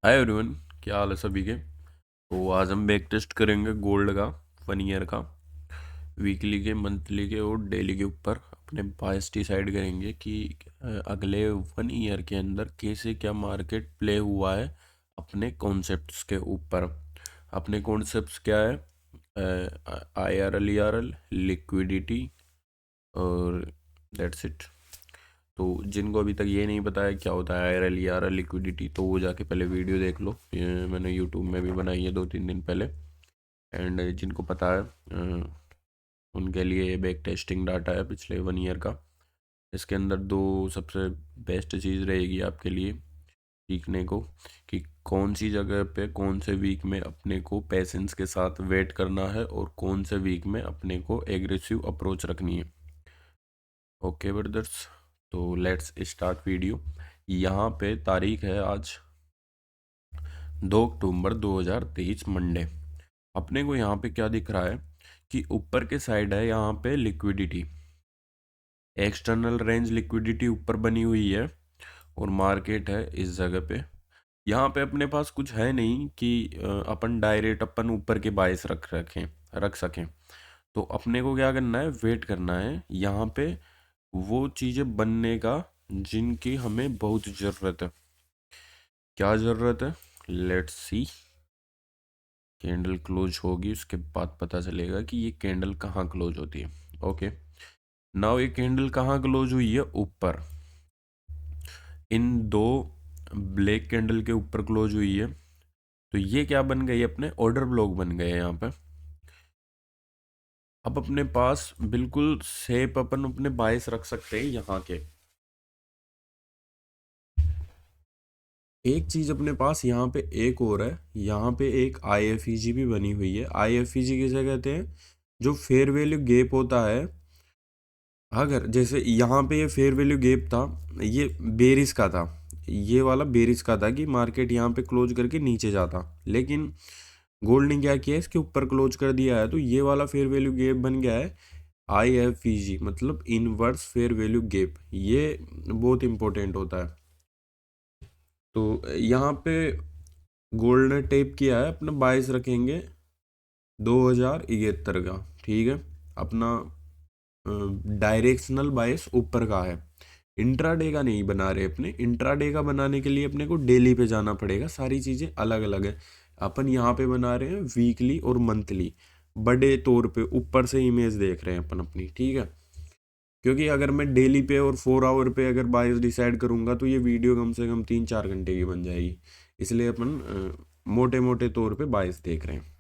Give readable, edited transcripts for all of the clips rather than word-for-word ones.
Hi everyone, क्या हाल है सभी के। तो आज हम बैक टेस्ट करेंगे गोल्ड का 1 ईयर का, वीकली के, मंथली के और डेली के ऊपर अपने बायस डिसाइड करेंगे कि अगले 1 ईयर के अंदर कैसे क्या मार्केट प्ले हुआ है अपने कॉन्सेप्ट्स के ऊपर। अपने कॉन्सेप्ट्स क्या है? IRL, लिक्विडिटी और दैट्स इट। तो जिनको अभी तक ये नहीं पता है क्या होता है IRL लिक्विडिटी, तो वो जाके पहले वीडियो देख लो, ये मैंने यूट्यूब में भी बनाई है 2-3 दिन पहले। एंड जिनको पता है उनके लिए ये बैक टेस्टिंग डाटा है पिछले 1 ईयर का। इसके अंदर दो सबसे बेस्ट चीज़ रहेगी आपके लिए सीखने को, कि कौन सी जगह पे कौन से वीक में अपने को पेशेंस के साथ वेट करना है और कौन से वीक में अपने को एग्रेसिव अप्रोच रखनी है। ओके ब्रदर्स, तो लेट्स स्टार्ट वीडियो। यहाँ पे तारीख है आज 2 अक्टूबर 2023 मंडे। अपने को यहाँ पे क्या दिख रहा है कि ऊपर के साइड है यहाँ पे लिक्विडिटी, एक्सटर्नल रेंज लिक्विडिटी ऊपर बनी हुई है और मार्केट है इस जगह पे। यहाँ पे अपने पास कुछ है नहीं कि अपन डायरेक्ट अपन ऊपर के बायस रख सकें। तो अपने को क्या करना है, वेट करना है यहाँ पे वो चीज़ें बनने का जिनकी हमें बहुत ज़रूरत है। क्या ज़रूरत है? Let's see. कैंडल क्लोज होगी उसके बाद पता चलेगा कि ये कैंडल कहाँ क्लोज होती है। ओके, नाउ ये कैंडल कहाँ क्लोज हुई है? ऊपर, इन दो ब्लैक कैंडल के ऊपर क्लोज हुई है। तो ये क्या बन गई? अपने ऑर्डर ब्लॉक बन गए यहाँ पे। अब अपने पास बिल्कुल सेप अपन अपने बायस रख सकते हैं यहाँ के। एक चीज अपने पास यहाँ पे एक और है, यहाँ पे एक IFEG भी बनी हुई है। IFEG किसे कहते हैं? जो फेयर वैल्यू गैप होता है। अगर जैसे यहाँ पे ये फेयर वैल्यू गैप था, ये बेरिस का था, ये वाला बेरिस का था कि मार्केट यहाँ पे क्लोज करके नीचे जाता, लेकिन गोल्ड ने क्या किया, इसके ऊपर क्लोज कर दिया है। तो ये वाला फेयर वैल्यू गैप बन गया है IFEG, मतलब इनवर्स फेयर वैल्यू गैप। ये बहुत इंपॉर्टेंट होता है। तो यहाँ पे गोल्ड ने टेप किया है, अपना बायस रखेंगे 2071 का। ठीक है, अपना डायरेक्शनल बायस ऊपर का है। इंट्राडे का नहीं बना रहे अपने। इंट्राडे का बनाने के लिए अपने को डेली पे जाना पड़ेगा, सारी चीज़ें अलग अलग है। अपन यहाँ पे बना रहे हैं वीकली और मंथली, बड़े तौर पे ऊपर से इमेज देख रहे हैं अपन अपनी। ठीक है, क्योंकि अगर मैं डेली पे और 4 आवर पे अगर बायस डिसाइड करूंगा तो ये वीडियो कम से कम 3-4 घंटे की बन जाएगी। इसलिए अपन मोटे मोटे तौर पे बायस देख रहे हैं।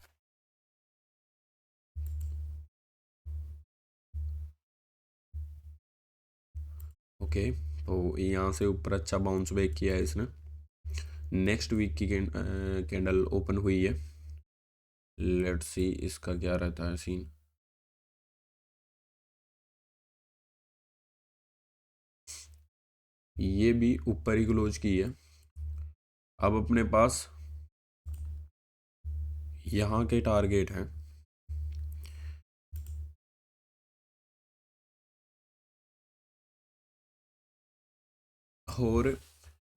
ओके, तो यहाँ से ऊपर अच्छा बाउंस बैक किया है इसने। नेक्स्ट वीक की कैंडल ओपन हुई है। लेट्स सी इसका क्या रहता है सीन। ये भी ऊपर ही क्लोज की है। अब अपने पास यहाँ के टारगेट हैं, और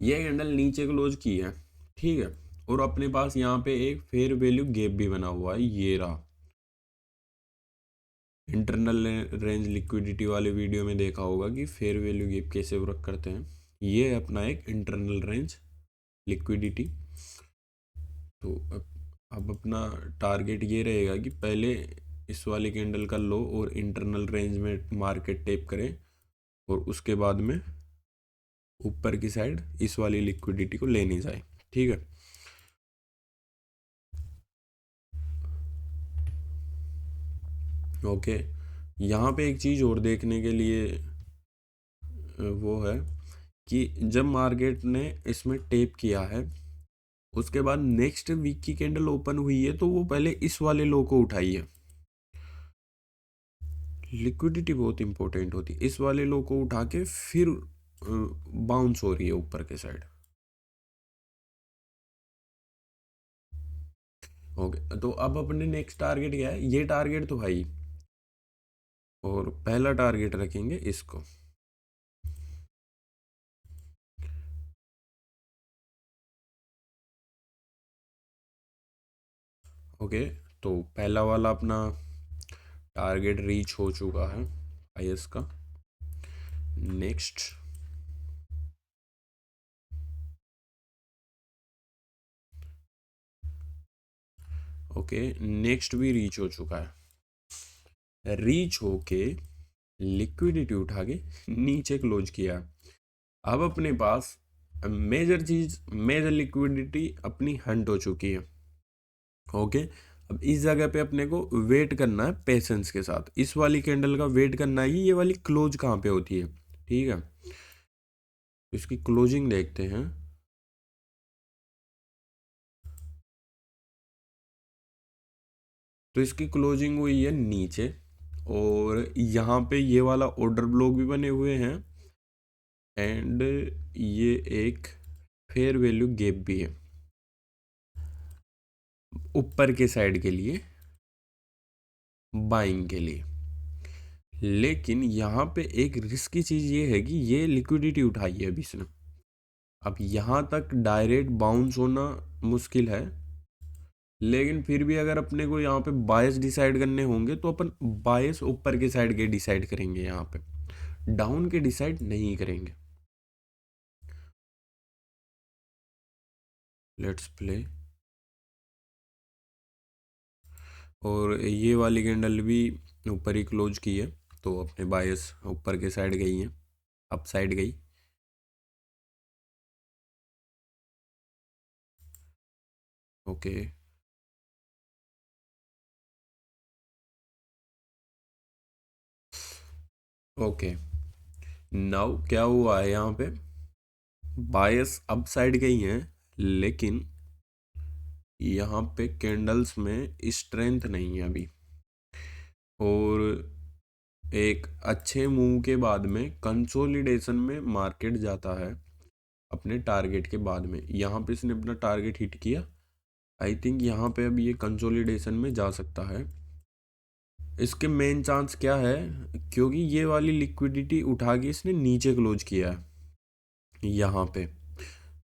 ये कैंडल नीचे क्लोज की है। ठीक है, और अपने पास यहाँ पे एक फेयर वैल्यू गैप भी बना हुआ है, ये रहा। इंटरनल रेंज लिक्विडिटी वाले वीडियो में देखा होगा कि फेयर वैल्यू गैप कैसे वर्क करते हैं। ये है अपना एक इंटरनल रेंज लिक्विडिटी। तो अब अपना टारगेट ये रहेगा कि पहले इस वाली कैंडल का लो और इंटरनल रेंज में मार्केट टेप करें, और उसके बाद में ऊपर की साइड इस वाली लिक्विडिटी को लेने जाए। ठीक है, ओके। यहाँ पे एक चीज़ और देखने के लिए वो है कि जब मार्केट ने इसमें टेप किया है, उसके बाद नेक्स्ट वीक की कैंडल ओपन हुई है, तो वो पहले इस वाले लो को उठाई है। लिक्विडिटी बहुत इंपॉर्टेंट होती है। इस वाले लो को उठा के फिर बाउंस हो रही है ऊपर के साइड। ओके, तो अब अपने नेक्स्ट टारगेट क्या है? ये टारगेट तो भाई, और पहला टारगेट रखेंगे इसको। ओके, तो पहला वाला अपना टारगेट रीच हो चुका है आईएस का। नेक्स्ट, ओके, नेक्स्ट भी रीच हो चुका है। रीच होके लिक्विडिटी उठा के नीचे क्लोज किया। अब अपने पास मेजर चीज, मेजर लिक्विडिटी अपनी हंट हो चुकी है। ओके, अब इस जगह पे अपने को वेट करना है पेशेंस के साथ। इस वाली कैंडल का वेट करना है कि ये वाली क्लोज कहाँ पे होती है। ठीक है, तो इसकी क्लोजिंग देखते हैं। तो इसकी क्लोजिंग हुई है नीचे, और यहाँ पे ये वाला ऑर्डर ब्लॉक भी बने हुए हैं, एंड ये एक फेयर वैल्यू गैप भी है ऊपर के साइड के लिए, बाइंग के लिए। लेकिन यहाँ पे एक रिस्की चीज़ ये है कि ये लिक्विडिटी उठाई है अभी इसने। अब यहाँ तक डायरेक्ट बाउंस होना मुश्किल है, लेकिन फिर भी अगर अपने को यहाँ पे बायस डिसाइड करने होंगे तो अपन बायस ऊपर के साइड के डिसाइड करेंगे, यहाँ पे डाउन के डिसाइड नहीं करेंगे। Let's play. और ये वाली कैंडल भी ऊपर ही क्लोज की है, तो अपने बायस ऊपर के साइड गई हैं, अप साइड गई। ओके, ओके, नाउ क्या हुआ है यहाँ पे, बायस अप साइड गई हैं, लेकिन यहाँ पे कैंडल्स में स्ट्रेंथ नहीं है अभी। और एक अच्छे मूव के बाद में कंसोलिडेशन में मार्केट जाता है अपने टारगेट के बाद में। यहाँ पे इसने अपना टारगेट हिट किया। आई थिंक यहाँ पे अब ये कंसोलिडेशन में जा सकता है। इसके मेन चांस क्या है, क्योंकि ये वाली लिक्विडिटी उठा के इसने नीचे क्लोज किया है यहाँ पे,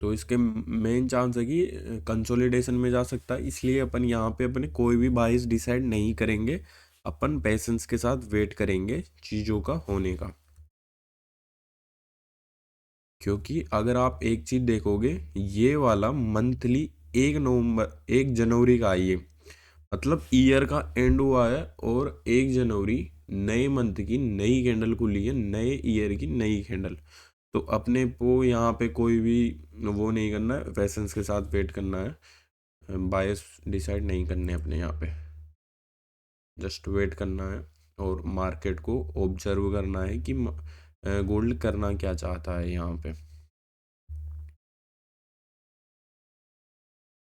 तो इसके मेन चांस है कि कंसोलिडेशन में जा सकता है। इसलिए अपन यहाँ पे अपने कोई भी बाइस डिसाइड नहीं करेंगे, अपन पेशेंस के साथ वेट करेंगे चीज़ों का होने का। क्योंकि अगर आप एक चीज़ देखोगे, ये वाला मंथली 1 जनवरी का है ये, मतलब ईयर का एंड हुआ है, और 1 जनवरी नए मंथ की नई कैंडल खुली है, नए ईयर की नई कैंडल। तो अपने को यहाँ पे कोई भी वो नहीं करना है, पेशेंस के साथ वेट करना है, बायस डिसाइड नहीं करने अपने यहाँ पे, जस्ट वेट करना है और मार्केट को ऑब्जर्व करना है कि गोल्ड करना क्या चाहता है यहाँ पे।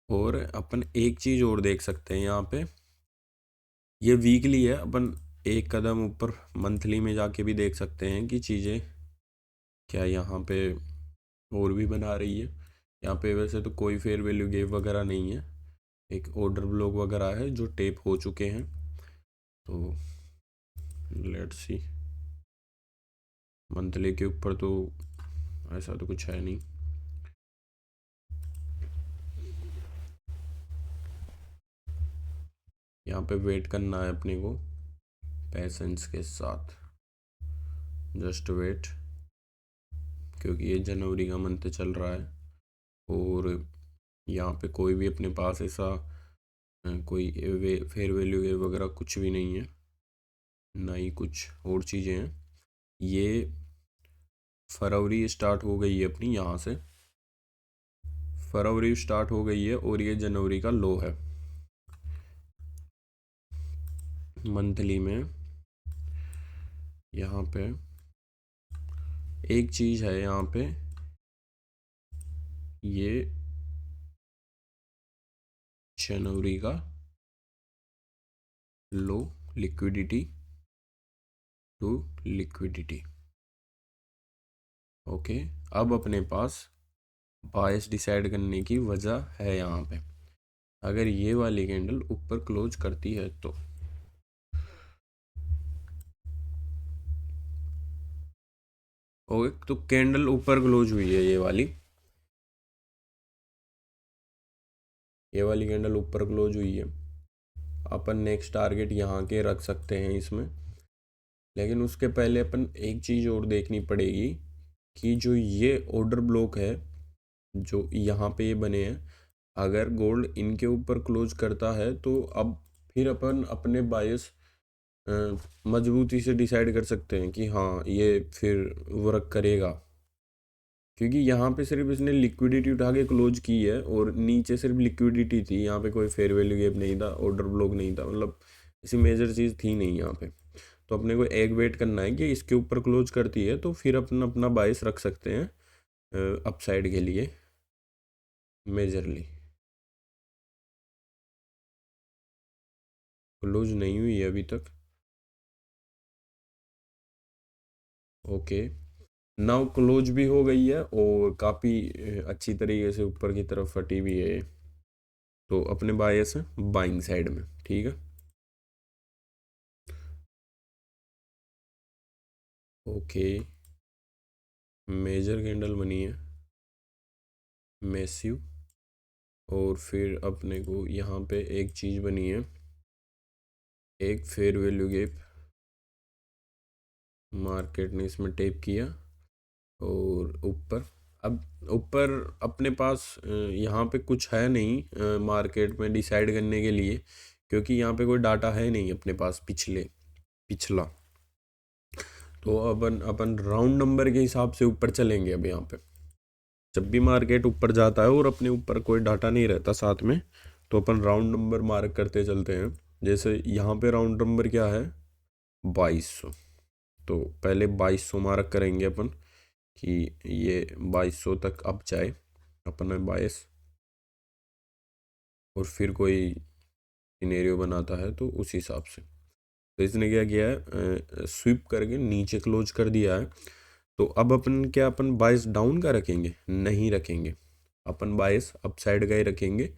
और अपन एक चीज़ और देख सकते हैं यहाँ पे, ये वीकली है, अपन एक कदम ऊपर मंथली में जाके भी देख सकते हैं कि चीज़ें क्या यहाँ पे और भी बना रही है। यहाँ पे वैसे तो कोई फेयर वैल्यू गैप वगैरह नहीं है, एक ऑर्डर ब्लॉक वगैरह है जो टेप हो चुके हैं। तो लेट्स सी, मंथली के ऊपर तो ऐसा तो कुछ है नहीं। यहाँ पे वेट करना है अपने को पेशेंस के साथ, जस्ट वेट, क्योंकि ये जनवरी का मंथ चल रहा है और यहाँ पे कोई भी अपने पास ऐसा कोई फेयर वैल्यू है वगैरह कुछ भी नहीं है, ना ही कुछ और चीज़ें हैं। ये फरवरी स्टार्ट हो गई है अपनी, यहाँ से फरवरी स्टार्ट हो गई है और ये जनवरी का लो है मंथली में। यहाँ पे एक चीज़ है, यहाँ पे ये जनवरी का लो, लिक्विडिटी टू लिक्विडिटी। ओके, अब अपने पास बायस डिसाइड करने की वजह है यहाँ पे। अगर ये वाली कैंडल ऊपर क्लोज करती है तो ओके, तो कैंडल ऊपर क्लोज हुई है, ये वाली कैंडल ऊपर क्लोज हुई है। अपन नेक्स्ट टारगेट यहाँ के रख सकते हैं इसमें। लेकिन उसके पहले अपन एक चीज़ और देखनी पड़ेगी कि जो ये ऑर्डर ब्लॉक है जो यहाँ पे ये बने हैं, अगर गोल्ड इनके ऊपर क्लोज करता है तो अब फिर अपन अपने बायस मजबूती से डिसाइड कर सकते हैं कि हाँ ये फिर वर्क करेगा। क्योंकि यहाँ पे सिर्फ इसने लिक्विडिटी उठा के क्लोज की है और नीचे सिर्फ लिक्विडिटी थी, यहाँ पे कोई फेयर वैल्यू गैप नहीं था, ऑर्डर ब्लॉक नहीं था, मतलब ऐसी मेजर चीज़ थी नहीं यहाँ पे। तो अपने को एक वेट करना है कि इसके ऊपर क्लोज करती है तो फिर अपन अपना बायस रख सकते हैं अपसाइड के लिए मेजरली। क्लोज नहीं हुई है अभी तक। ओके, नाउ क्लोज भी हो गई है और काफ़ी अच्छी तरीके से ऊपर की तरफ फटी भी है। तो अपने बायस है बाइंग साइड में, ठीक है। ओके, मेजर कैंडल बनी है मैसिव, और फिर अपने को यहाँ पे एक चीज़ बनी है, एक फेयर वैल्यू गैप मार्केट ने इसमें टेप किया। और ऊपर, अब ऊपर अपने पास यहाँ पे कुछ है नहीं मार्केट में डिसाइड करने के लिए, क्योंकि यहाँ पे कोई डाटा है नहीं अपने पास पिछला। तो अपन अपन राउंड नंबर के हिसाब से ऊपर चलेंगे अब यहाँ पे। जब भी मार्केट ऊपर जाता है और अपने ऊपर कोई डाटा नहीं रहता साथ में, तो अपन राउंड नंबर मार्क करते चलते हैं। जैसे यहाँ पे राउंड नंबर क्या है, 2200। तो पहले 2200 मार्क करेंगे अपन कि ये 2200 तक अब जाए अपना बायस, और फिर कोई सिनेरियो बनाता है तो उस हिसाब से। तो इसने क्या किया है, स्वीप करके नीचे क्लोज कर दिया है। तो अब अपन क्या, अपन बायस डाउन का रखेंगे? नहीं रखेंगे, अपन बायस अपसाइड का ही रखेंगे।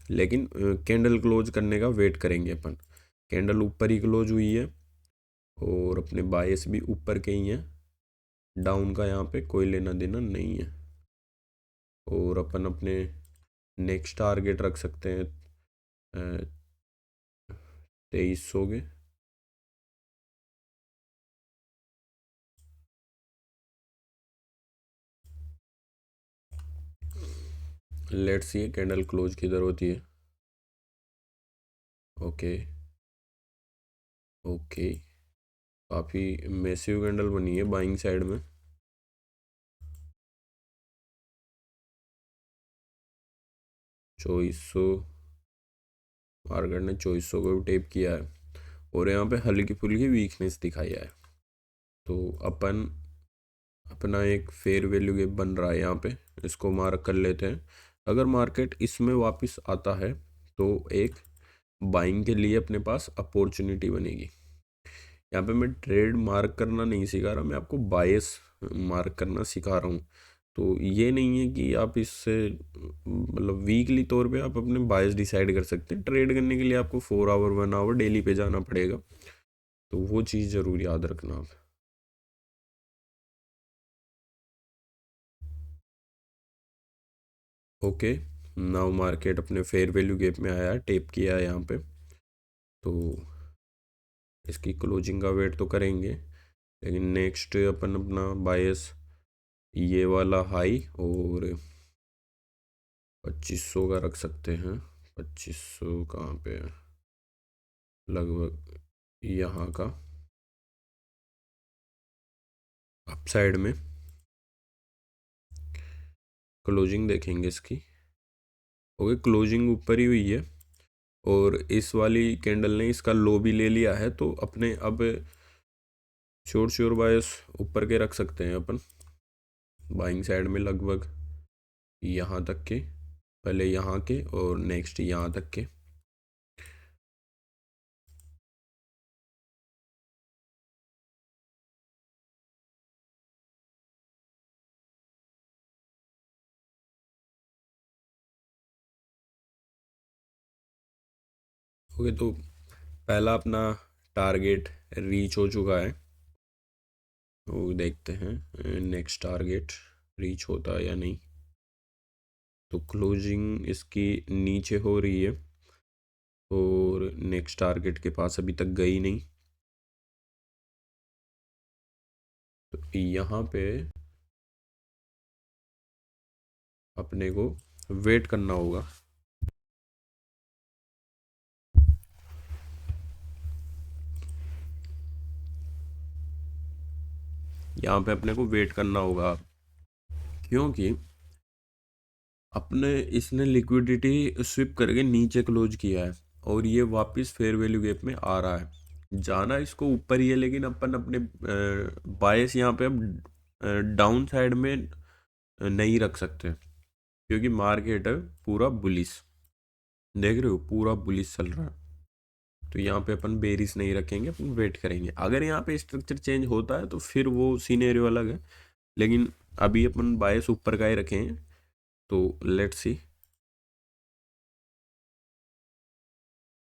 लेकिन कैंडल क्लोज करने का वेट करेंगे अपन। कैंडल ऊपर ही क्लोज हुई है और अपने बायस भी ऊपर के ही हैं, डाउन का यहाँ पे कोई लेना देना नहीं है। और अपन अपने नेक्स्ट टारगेट रख सकते हैं 2300 के। लेट्स सी कैंडल क्लोज किधर होती है। ओके, ओके, काफ़ी मैसिव कैंडल बनी है बाइंग साइड में। 2400, मार्केट ने 2400 को भी टेप किया है और यहाँ पे हल्की फुल्की वीकनेस दिखाई है। तो अपन अपना एक फेयर वैल्यू गैप बन रहा है यहाँ पे, इसको मार्क कर लेते हैं। अगर मार्केट इसमें वापस आता है तो एक बाइंग के लिए अपने पास अपॉर्चुनिटी बनेगी। यहाँ पे मैं ट्रेड मार्क करना नहीं सिखा रहा, मैं आपको बायस मार्क करना सिखा रहा हूँ। तो ये नहीं है कि आप इससे मतलब वीकली तौर पे आप अपने बायस डिसाइड कर सकते हैं। ट्रेड करने के लिए आपको 4 आवर 1 आवर डेली पे जाना पड़ेगा, तो वो चीज़ ज़रूर याद रखना आप। ओके, नाउ मार्केट अपने फेयर वैल्यू गैप में आया है, टेप किया है यहाँ पे। तो इसकी क्लोजिंग का वेट तो करेंगे, लेकिन नेक्स्ट अपन अपना बायस ये वाला हाई और 2500 का रख सकते हैं। 2500 कहाँ पे है, लगभग यहाँ का अप साइड में। क्लोजिंग देखेंगे इसकी। ओके, क्लोजिंग ऊपर ही हुई है और इस वाली कैंडल ने इसका लो भी ले लिया है, तो अपने अब श्योर बायस ऊपर के रख सकते हैं अपन बाइंग साइड में, लगभग यहाँ तक के, पहले यहाँ के और नेक्स्ट यहाँ तक के। ओके, तो पहला अपना टारगेट रीच हो चुका है। वो देखते हैं नेक्स्ट टारगेट रीच होता है या नहीं। तो क्लोजिंग इसकी नीचे हो रही है और नेक्स्ट टारगेट के पास अभी तक गई नहीं। तो यहाँ पे अपने को वेट करना होगा। यहाँ पे अपने को वेट करना होगा क्योंकि अपने इसने लिक्विडिटी स्विप करके नीचे क्लोज किया है और ये वापस फेयर वैल्यू गैप में आ रहा है। जाना इसको ऊपर ही है लेकिन अपन अपने बायस यहाँ पे अब डाउन साइड में नहीं रख सकते क्योंकि मार्केट है पूरा बुलिश, देख रहे हो पूरा बुलिश चल रहा है। तो यहाँ पे अपन बेरिस नहीं रखेंगे, अपन वेट करेंगे। अगर यहाँ पे स्ट्रक्चर चेंज होता है तो फिर वो सीनेरियो अलग है, लेकिन अभी अपन बायस ऊपर का ही रखें। तो लेट्स सी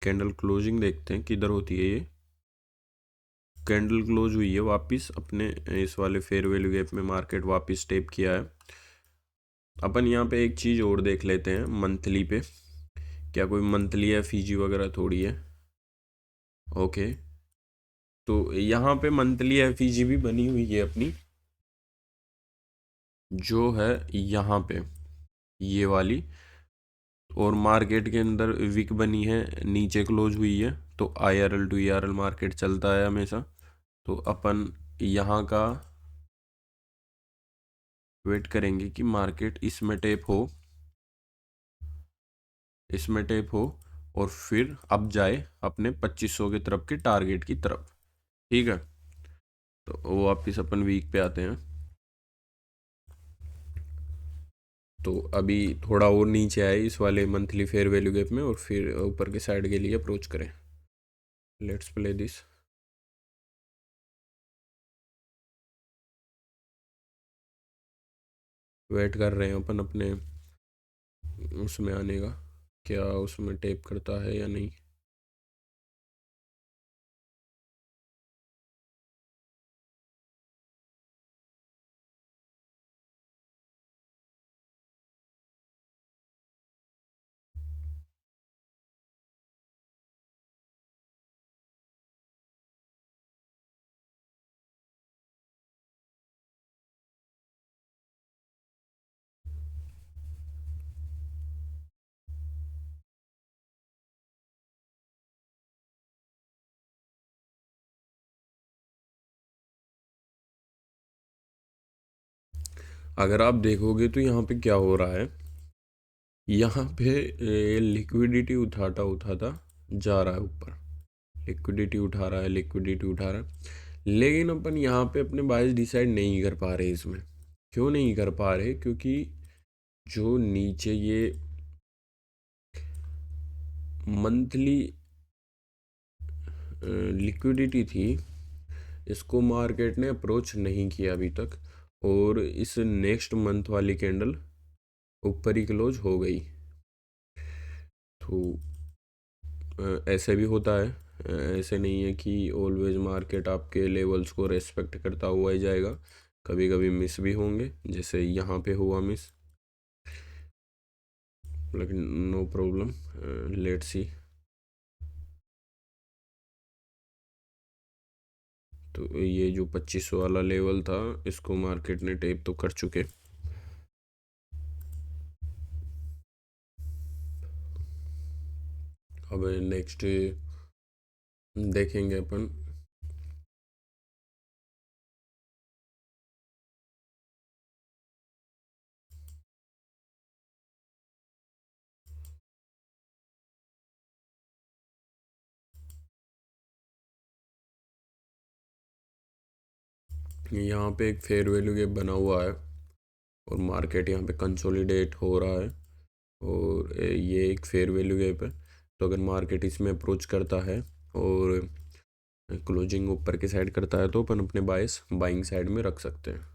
कैंडल क्लोजिंग देखते हैं किधर होती है। ये कैंडल क्लोज हुई है वापस अपने इस वाले फेयर वैल्यू गैप में, मार्केट वापस स्टेप किया है। अपन यहाँ पे एक चीज़ और देख लेते हैं मंथली पे, क्या कोई मंथली या फीजी वगैरह थोड़ी है। ओके, तो यहाँ पे मंथली एफईजी भी बनी हुई है अपनी, जो है यहाँ पे ये वाली, और मार्केट के अंदर विक बनी है, नीचे क्लोज हुई है। तो आईआरएल टू ईआरएल मार्केट चलता है हमेशा। तो अपन यहाँ का वेट करेंगे कि मार्केट इसमें टेप हो, इसमें टेप हो और फिर अब जाए अपने 2500 की तरफ के टारगेट की तरफ। ठीक है, तो वो वापिस अपन वीक पे आते हैं। तो अभी थोड़ा और नीचे आए इस वाले मंथली फेयर वैल्यू गैप में और फिर ऊपर के साइड के लिए अप्रोच करें। Let's play this. वेट कर रहे हैं अपन अपने उसमें आने का, क्या उसमें टेप करता है या नहीं। अगर आप देखोगे तो यहाँ पे क्या हो रहा है, यहाँ पे लिक्विडिटी उठाता उठाता जा रहा है ऊपर, लिक्विडिटी उठा रहा है, लिक्विडिटी उठा रहा है। लेकिन अपन यहाँ पे अपने बायस डिसाइड नहीं कर पा रहे इसमें। क्यों नहीं कर पा रहे? क्योंकि जो नीचे ये मंथली लिक्विडिटी थी, इसको मार्केट ने अप्रोच नहीं किया अभी तक, और इस नेक्स्ट मंथ वाली कैंडल ऊपर ही क्लोज हो गई। तो ऐसे भी होता है, ऐसे नहीं है कि ऑलवेज मार्केट आपके लेवल्स को रेस्पेक्ट करता हुआ ही जाएगा। कभी कभी मिस भी होंगे, जैसे यहाँ पे हुआ मिस, लेकिन नो प्रॉब्लम, लेट्स सी। तो ये जो 2500 वाला लेवल था, इसको मार्केट ने टेप तो कर चुके। अब नेक्स्ट देखेंगे अपन। यहाँ पे एक फेयर वैल्यू गैप बना हुआ है और मार्केट यहाँ पे कंसोलिडेट हो रहा है, और ये एक फेयर वैल्यू गैप है। तो अगर मार्केट इसमें अप्रोच करता है और क्लोजिंग ऊपर की साइड करता है तो अपन अपने बायस बाइंग साइड में रख सकते हैं।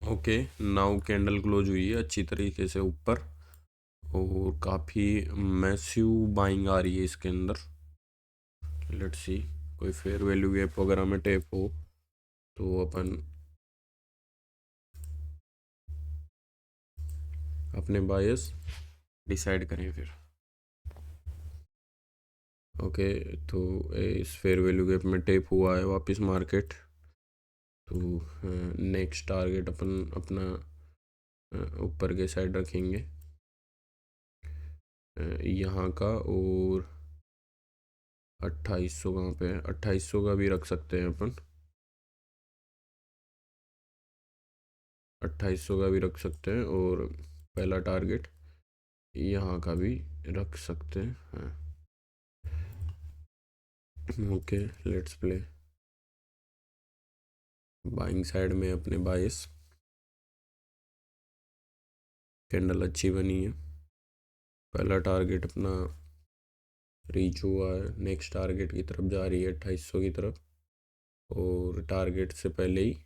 ओके, नाउ कैंडल क्लोज हुई है अच्छी तरीके से ऊपर, और काफ़ी मैसिव बाइंग आ रही है इसके अंदर। लेट्स सी, कोई फेयर वैल्यू गैप वगैरह में टेप हो तो अपन अपने बायस डिसाइड करें फिर। ओके, तो इस फेयर वैल्यू गैप में टेप हुआ है वापस मार्केट, तो नेक्स्ट टारगेट अपन अपना ऊपर के साइड रखेंगे यहाँ का। और 2800 कहाँ पे है, 2800 का भी रख सकते हैं अपन, 2800 का भी रख सकते हैं। और पहला टारगेट यहाँ का भी रख सकते हैं। Okay, let's play. Buying side में अपने बायस, कैंडल अच्छी बनी है, पहला टारगेट अपना रीच हुआ है, नेक्स्ट टारगेट की तरफ जा रही है 2800 की तरफ, और टारगेट से पहले ही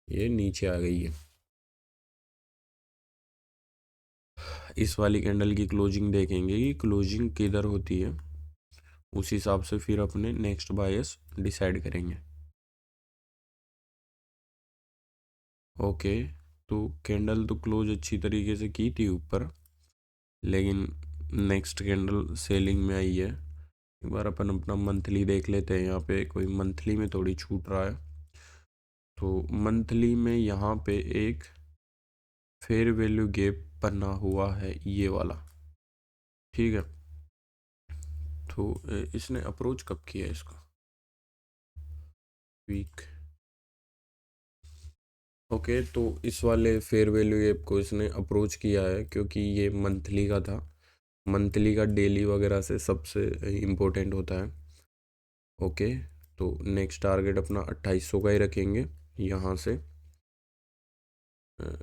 ये नीचे आ गई है। इस वाली कैंडल की क्लोजिंग देखेंगे कि क्लोजिंग किधर होती है, उस हिसाब से फिर अपने नेक्स्ट बायस डिसाइड करेंगे। ओके, तो कैंडल तो क्लोज अच्छी तरीके से की थी ऊपर, लेकिन नेक्स्ट कैंडल सेलिंग में आई है। एक बार अपन अपना मंथली देख लेते हैं, यहाँ पे कोई मंथली में थोड़ी छूट रहा है। तो मंथली में यहाँ पे एक फेयर वैल्यू गैप बना हुआ है, ये वाला, ठीक है। तो इसने अप्रोच कब किया इसको, वीक। ओके, तो इस वाले फेयर वैल्यू गैप को इसने अप्रोच किया है क्योंकि ये मंथली का था। मंथली का डेली वगैरह से सबसे इम्पोर्टेंट होता है। ओके, तो नेक्स्ट टारगेट अपना 2800 का ही रखेंगे यहाँ से।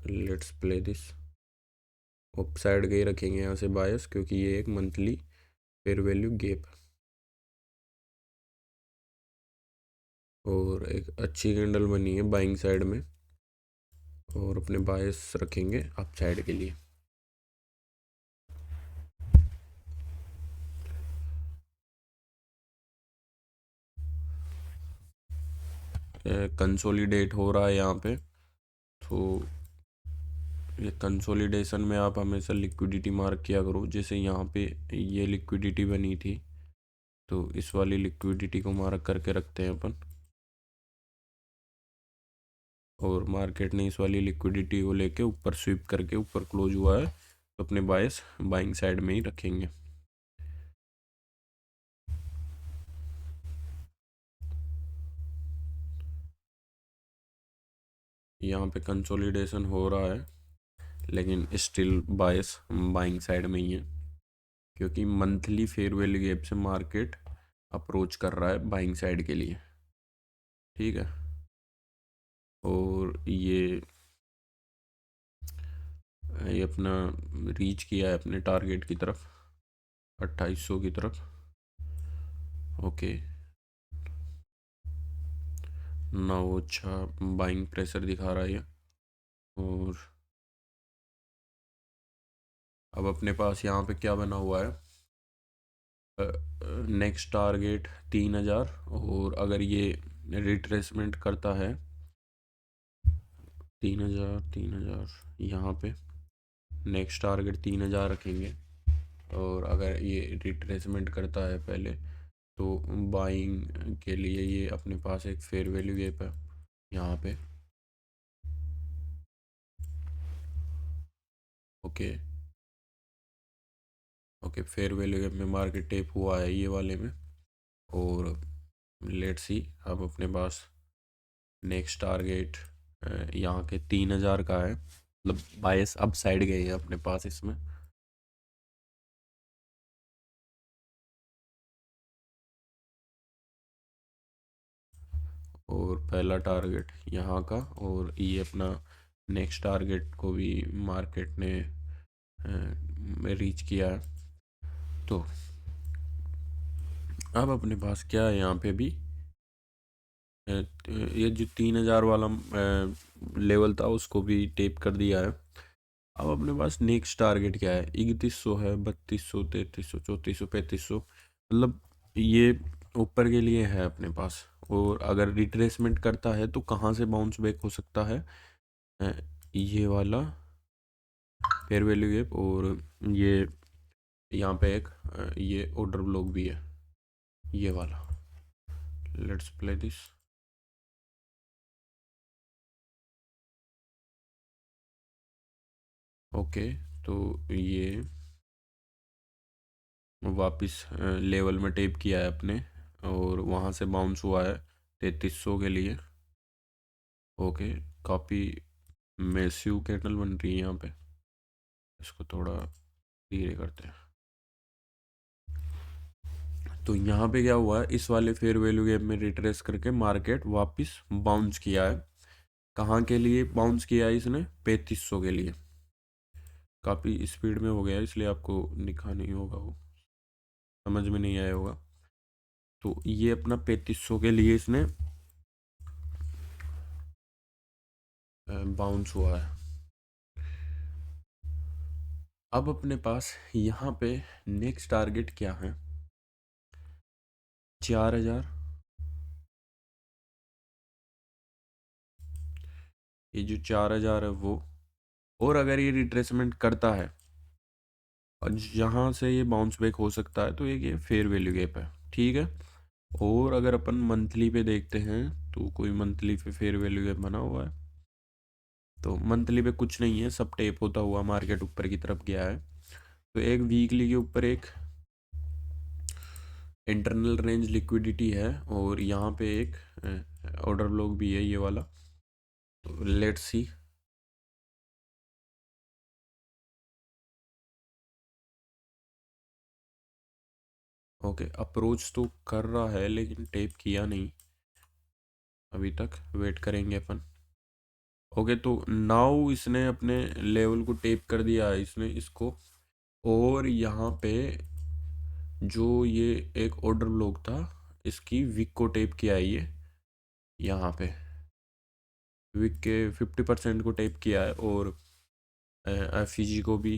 Let's play this, up side का ही रखेंगे यहाँ से बायस, क्योंकि ये एक मंथली फेयर वैल्यू गैप, और एक अच्छी कैंडल बनी है बाइंग साइड में, और अपने बायस रखेंगे अप साइड के लिए। कंसोलिडेट हो रहा है यहाँ पे, तो ये कंसोलिडेशन में आप हमेशा लिक्विडिटी मार्क किया करो। जैसे यहाँ पे ये लिक्विडिटी बनी थी, तो इस वाली लिक्विडिटी को मार्क करके रखते हैं अपन, और मार्केट ने इस वाली लिक्विडिटी को लेके ऊपर स्वीप करके ऊपर क्लोज हुआ है, तो अपने बायस बाइंग साइड में ही रखेंगे। यहाँ पे कंसोलिडेशन हो रहा है, लेकिन स्टिल बायस बाइंग साइड में ही है, क्योंकि मंथली फेयर वैल्यू गैप से मार्केट अप्रोच कर रहा है बाइंग साइड के लिए, ठीक है। और ये अपना रीच किया है अपने टारगेट की तरफ, 2800 की तरफ। ओके, ना वो अच्छा बाइंग प्रेशर दिखा रहा है। और अब अपने पास यहाँ पे क्या बना हुआ है, नेक्स्ट टारगेट 3000, और अगर ये रिट्रेसमेंट करता है 3000, 3000 यहाँ पे नेक्स्ट टारगेट 3000 रखेंगे, और अगर ये रिट्रेसमेंट करता है पहले, तो बाइंग के लिए ये अपने पास एक फेयर वैल्यू गैप है यहाँ पे। Okay, okay, fair value gap में मार्केट टेप हुआ है ये वाले में। और लेट्स सी, अब अपने पास नेक्स्ट टारगेट यहाँ के 3000 का है, मतलब बायस अब साइड गए हैं अपने पास इसमें। और पहला टारगेट यहाँ का, और ये अपना नेक्स्ट टारगेट को भी मार्केट ने रीच किया है। तो अब अपने पास क्या है, यहाँ पे भी ये जो 3000 वाला लेवल था उसको भी टेप कर दिया है। अब अपने पास नेक्स्ट टारगेट क्या है, 3100 है, 3200, 3300, 3400, 3500, मतलब ये ऊपर के लिए है अपने पास। और अगर रिट्रेसमेंट करता है तो कहाँ से बाउंस बैक हो सकता है? अ, ये वाला फेयर वैल्यू गैप, और ये यहाँ पे एक ये ऑर्डर ब्लॉक भी है, ये वाला। Let's play this. ओके, तो ये वापस लेवल में टेप किया है अपने, और वहाँ से बाउंस हुआ है 3300 के लिए। ओके, काफ़ी मैसिव कैंडल बन रही है यहाँ पे। इसको थोड़ा धीरे करते हैं। तो यहाँ पे क्या हुआ है, इस वाले फेयर वैल्यू गैप में रिट्रेस करके मार्केट वापस बाउंस किया है। कहाँ के लिए बाउंस किया है इसने? 3500 के लिए। काफ़ी स्पीड में हो गया है, इसलिए आपको दिखा नहीं होगा, वो समझ में नहीं आया होगा। तो ये अपना 3500 के लिए इसने बाउंस हुआ है। अब अपने पास यहाँ पे नेक्स्ट टारगेट क्या है? 4000। ये जो 4000 है वो, और अगर ये रिट्रेसमेंट करता है और यहाँ से ये बाउंस बैक हो सकता है, तो ये फेयर वैल्यू गैप है, ठीक है। और अगर अपन मंथली पे देखते हैं, तो कोई मंथली पे फेयर वैल्यू गैप बना हुआ है? तो मंथली पे कुछ नहीं है, सब टेप होता हुआ मार्केट ऊपर की तरफ गया है। तो एक वीकली के ऊपर एक इंटरनल रेंज लिक्विडिटी है, और यहाँ पे एक ऑर्डर ब्लॉक भी है, ये वाला। तो लेट्स सी। ओके, अप्रोच तो कर रहा है लेकिन टेप किया नहीं अभी तक, वेट करेंगे अपन। ओके, तो नाउ इसने अपने लेवल को टेप कर दिया है इसने इसको, और यहाँ पे जो ये एक ऑर्डर ब्लॉक था, इसकी विक को टेप किया है ये, यहाँ पे विक के 50% को टेप किया है, और एफ को भी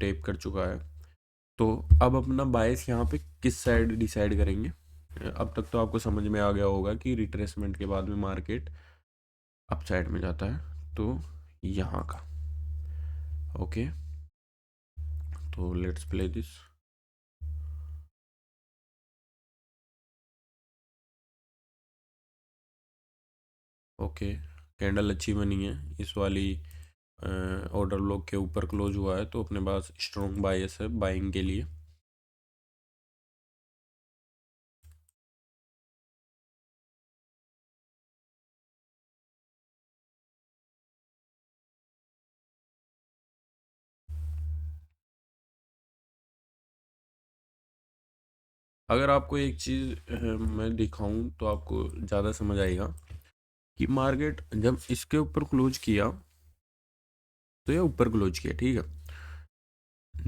टेप कर चुका है। तो अब अपना बायस यहाँ पे किस साइड डिसाइड करेंगे? अब तक तो आपको समझ में आ गया होगा कि रिट्रेसमेंट के बाद में मार्केट अप साइड में जाता है, तो यहाँ का। ओके, तो let's play this. Okay, candle अच्छी बनी है, इस वाली ऑर्डर ब्लॉक के ऊपर क्लोज हुआ है, तो अपने पास स्ट्रॉन्ग बायस है बाइंग के लिए। अगर आपको एक चीज़ मैं दिखाऊं तो आपको ज़्यादा समझ आएगा कि मार्केट जब इसके ऊपर क्लोज किया, तो ये ऊपर क्लोज किया, ठीक है।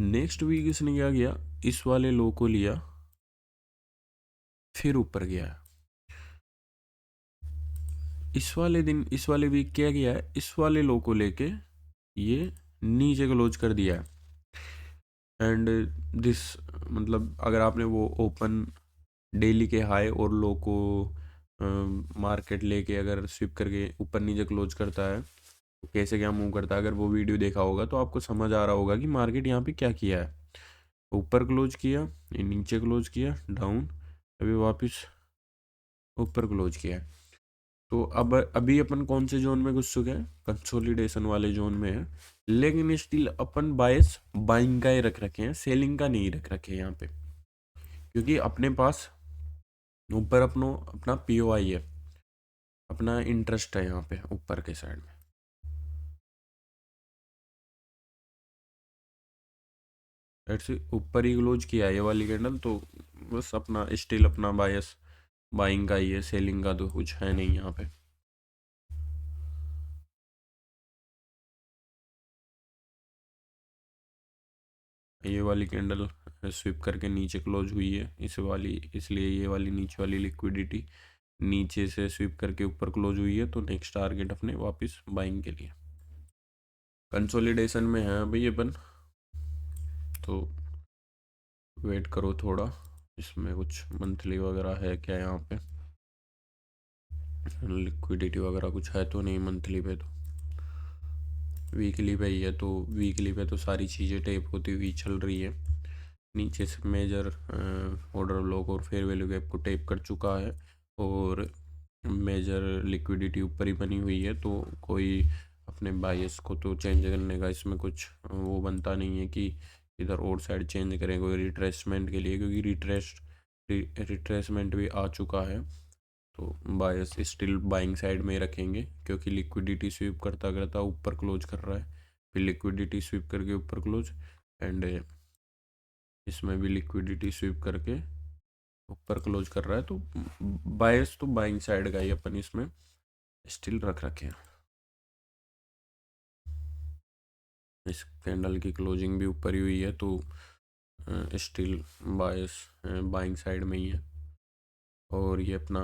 नेक्स्ट वीक इसने क्या किया, इस वाले लो को लिया, फिर ऊपर गया। इस वाले दिन, इस वाले वीक क्या किया है, इस वाले लो को लेके ये नीचे क्लोज कर दिया है। एंड दिस, मतलब अगर आपने वो ओपन डेली के हाई और लो को मार्केट लेके अगर स्विप करके ऊपर नीचे क्लोज करता है, तो कैसे क्या मूव करता है, अगर वो वीडियो देखा होगा तो आपको समझ आ रहा होगा कि मार्केट यहाँ पे क्या किया है। ऊपर क्लोज किया, ये नीचे क्लोज किया, डाउन, अभी वापस ऊपर क्लोज किया है। तो अब अभी अपन कौन से जोन में घुस चुके हैं? कंसोलिडेशन वाले जोन में है, लेकिन स्टिल अपन बायस बाइंग का ही रख रखे हैं, सेलिंग का नहीं रख रखे हैं यहाँ पे, क्योंकि अपने पास ऊपर अपना पीओआई है, अपना इंटरेस्ट है यहाँ पे ऊपर के साइड में। ऐसे ऊपर ही क्लोज किया है ये वाली कैंडल, तो बस अपना स्टिल अपना बायस बाइंग का ही है, सेलिंग का तो कुछ है नहीं यहाँ पे। ये वाली कैंडल स्विप करके नीचे क्लोज हुई है इस वाली, इसलिए ये वाली नीचे वाली लिक्विडिटी नीचे से स्विप करके ऊपर क्लोज हुई है, तो नेक्स्ट टारगेट अपने वापस बाइंग के लिए। कंसोलिडेशन में है अभी अपन, तो वेट करो थोड़ा। इसमें कुछ मंथली वगैरह है क्या यहाँ पे? लिक्विडिटी वगैरह कुछ है तो नहीं मंथली पे, तो वीकली पे ही है। तो वीकली पे तो सारी चीज़ें टेप होती हुई चल रही है। नीचे से मेजर ऑर्डर ब्लॉक और फेयर वैल्यू गैप को टेप कर चुका है, और मेजर लिक्विडिटी ऊपर ही बनी हुई है। तो कोई अपने बायस को तो चेंज करने का इसमें कुछ वो बनता नहीं है कि इधर और साइड चेंज करें कोई रिट्रेसमेंट के लिए, क्योंकि रिट्रेसमेंट भी आ चुका है। तो बायस स्टिल बाइंग साइड में ही रखेंगे, क्योंकि लिक्विडिटी स्वीप करता करता ऊपर क्लोज कर रहा है, फिर लिक्विडिटी स्वीप करके ऊपर क्लोज, एंड इसमें भी लिक्विडिटी स्वीप करके ऊपर क्लोज कर रहा है। तो बायस तो बाइंग साइड का ही अपन इसमें स्टिल रख रखे हैं। इस कैंडल की क्लोजिंग भी ऊपर ही हुई है, तो स्टिल बायस बाइंग साइड में ही है, और ये अपना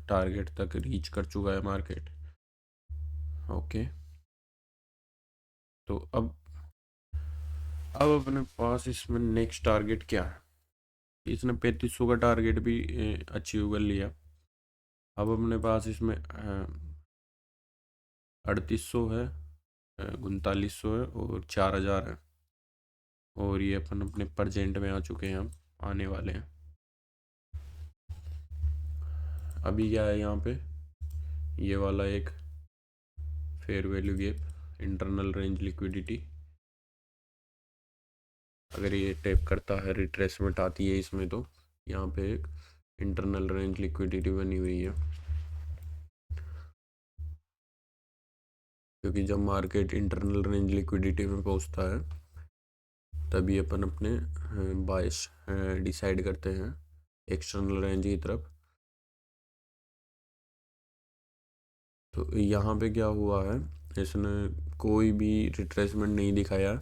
टारगेट तक रीच कर चुका है मार्केट। ओके, तो अब अपने पास इसमें नेक्स्ट टारगेट क्या है? इसने 3500 का टारगेट भी अचीव कर लिया। अब अपने पास इसमें 3800 है, 3900 है और 4000 है, और ये अपन अपने प्रजेंट में आ चुके हैं, हम आने वाले हैं। अभी क्या है यहाँ पे, ये वाला एक fair value gap internal range liquidity, अगर ये टैप करता है रिट्रेसमेंट आती है इसमें, तो यहाँ पे एक इंटरनल रेंज लिक्विडिटी बनी हुई है। क्योंकि जब मार्केट इंटरनल रेंज लिक्विडिटी में पहुँचता है तभी अपन अपने बायस डिसाइड करते हैं एक्सटर्नल रेंज की तरफ। तो यहाँ पे क्या हुआ है, इसने कोई भी रिट्रेसमेंट नहीं दिखाया,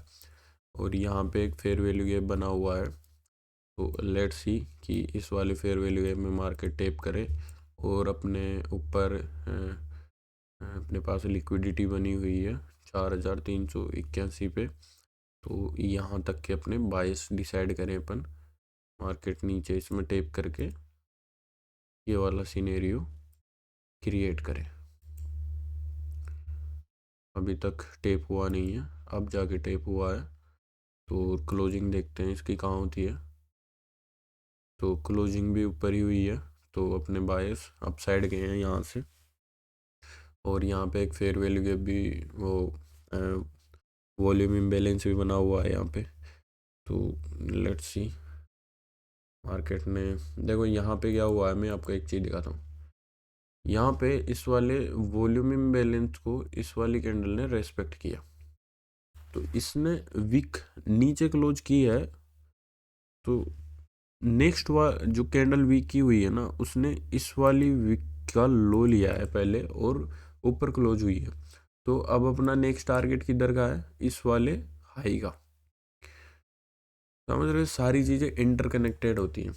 और यहाँ पे एक फेयर वैल्यू गैप बना हुआ है। तो लेट्स सी कि इस वाले फेयर वैल्यू गैप में मार्केट टेप करे, और अपने ऊपर अपने पास लिक्विडिटी बनी हुई है 4381 पे। तो यहाँ तक के अपने बायस डिसाइड करें अपन, मार्केट नीचे इसमें टेप करके ये वाला सिनेरियो क्रिएट करें। अभी तक टेप हुआ नहीं है, अब जाके टेप हुआ है। तो क्लोजिंग देखते हैं इसकी कहाँ होती है। तो क्लोजिंग भी ऊपर ही हुई है, तो अपने बायस अप साइड गए हैं यहाँ से, और यहाँ पे एक फेयर वैल्यू गैप भी, वो वॉल्यूम इम्बैलेंस भी बना हुआ है यहाँ पे। तो लेट्स सी मार्केट ने, देखो यहाँ पे क्या हुआ है, मैं आपको एक चीज़ दिखाता हूँ। यहाँ पे इस वाले वॉल्यूम इम्बैलेंस को इस वाली कैंडल ने रेस्पेक्ट किया, तो इसने वीक नीचे क्लोज की है। तो नेक्स्ट जो कैंडल वीक की हुई है ना, उसने इस वाली वीक का लो लिया है पहले, और ऊपर क्लोज हुई है। तो अब अपना नेक्स्ट टारगेट किधर का है, इस वाले हाई का। समझ रहे, सारी चीज़ें इंटरकनेक्टेड होती हैं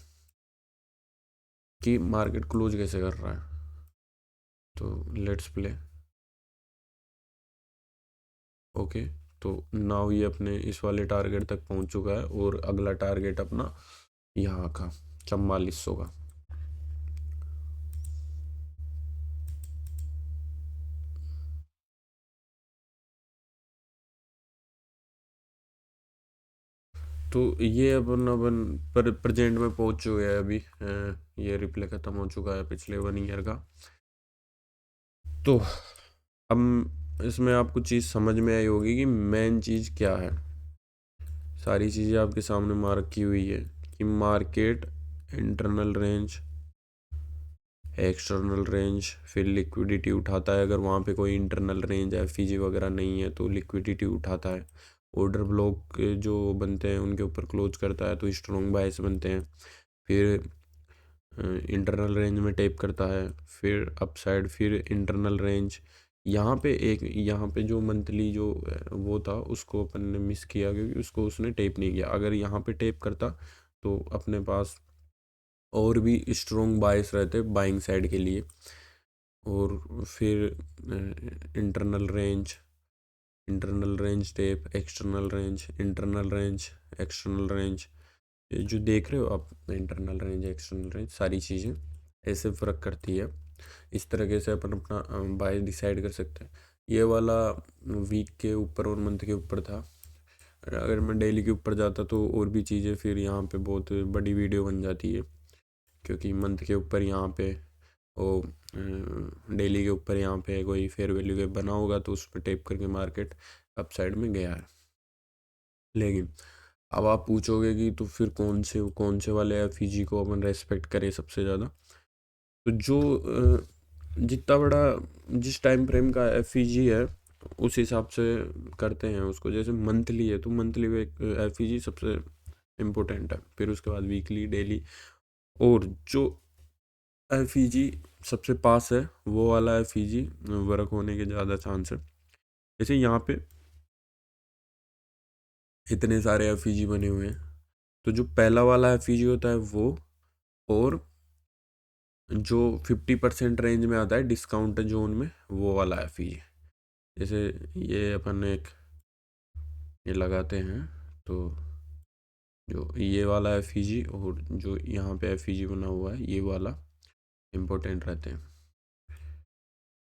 कि मार्केट क्लोज कैसे कर रहा है। तो लेट्स प्ले। ओके, तो नाउ ये अपने इस वाले टारगेट तक पहुंच चुका है, और अगला टारगेट अपना यहाँ का 4400 का। तो ये अपन पर प्रेजेंट में पहुंच चुके हैं अभी। ये रिप्ले ख़त्म हो चुका है पिछले 1 ईयर का। तो अब इसमें आपको चीज़ समझ में आई होगी कि मेन चीज़ क्या है। सारी चीज़ें आपके सामने मार्क की हुई है कि market internal range, external range, फिर लिक्विडिटी उठाता है। अगर वहाँ पे कोई इंटरनल रेंज है, एफईजी वगैरह नहीं है, तो लिक्विडिटी उठाता है। ऑर्डर ब्लॉक जो बनते हैं उनके ऊपर क्लोज करता है, तो स्ट्रॉन्ग बायस बनते हैं। फिर इंटरनल रेंज में टेप करता है, फिर अपसाइड, फिर इंटरनल रेंज। यहाँ पे जो मंथली जो वो था, उसको अपन ने मिस किया, क्योंकि उसको उसने टेप नहीं किया। अगर यहाँ पे टेप करता तो अपने पास और भी स्ट्रॉन्ग बायस रहते बाइंग साइड के लिए। और फिर internal range, internal range tape, external range, internal range, external range, ये जो देख रहे हो आप, इंटरनल रेंज एक्सटर्नल रेंज सारी चीज़ें ऐसे फ़र्क करती है। इस तरीके से अपन अपना बाय डिसाइड कर सकते हैं। ये वाला वीक के ऊपर और मंथ के ऊपर था। अगर मैं डेली के ऊपर जाता तो और भी चीज़ें फिर यहाँ पे बहुत बड़ी वीडियो बन जाती है, क्योंकि मंथ के ऊपर यहाँ पे वो डेली के ऊपर यहाँ पे कोई फेयर वैल्यू के बना होगा तो उस पर टेप करके मार्केट अप साइड में गया है। लेकिन अब आप पूछोगे कि तो फिर कौन से वाले एफईजी को अपन रेस्पेक्ट करें सबसे ज़्यादा, तो जो जितना बड़ा जिस टाइम फ्रेम का एफईजी है उस हिसाब से करते हैं उसको। जैसे मंथली है तो मंथली में एफईजी सबसे इम्पोर्टेंट है, फिर उसके बाद वीकली, डेली, और जो एफईजी सबसे पास है वो वाला एफईजी वर्क होने के ज़्यादा चांस है। जैसे यहाँ पे इतने सारे एफईजी बने हुए हैं, तो जो पहला वाला एफईजी होता है वो, और जो 50% रेंज में आता है डिस्काउंट जोन में वो वाला एफईजी। जैसे ये अपन एक ये लगाते हैं, तो जो ये वाला एफईजी और जो यहाँ पे एफईजी बना हुआ है ये वाला इम्पोर्टेंट रहते हैं।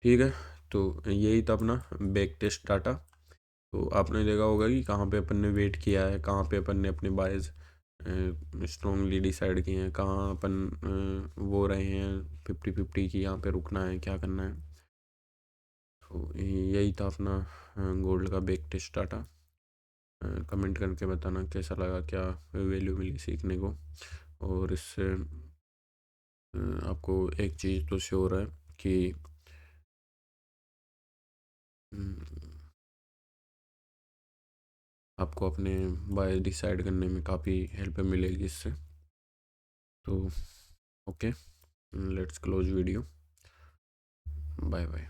ठीक है, तो यही था अपना बैक टेस्ट डाटा। तो आपने देखा होगा कि कहाँ पे अपन ने वेट किया है, कहाँ पे अपन ने अपने बायस स्ट्रॉन्गली डिसाइड किए हैं, कहाँ अपन वो रहे हैं 50-50 की, यहाँ पे रुकना है, क्या करना है। तो यही था अपना गोल्ड का बैक टेस्ट डाटा। कमेंट करके बताना कैसा लगा, क्या वैल्यू मिली सीखने को। और इससे आपको एक चीज़ तो श्योर है कि आपको अपने बाय डिसाइड करने में काफ़ी हेल्प मिलेगी इससे। तो okay, let's close video. Bye bye.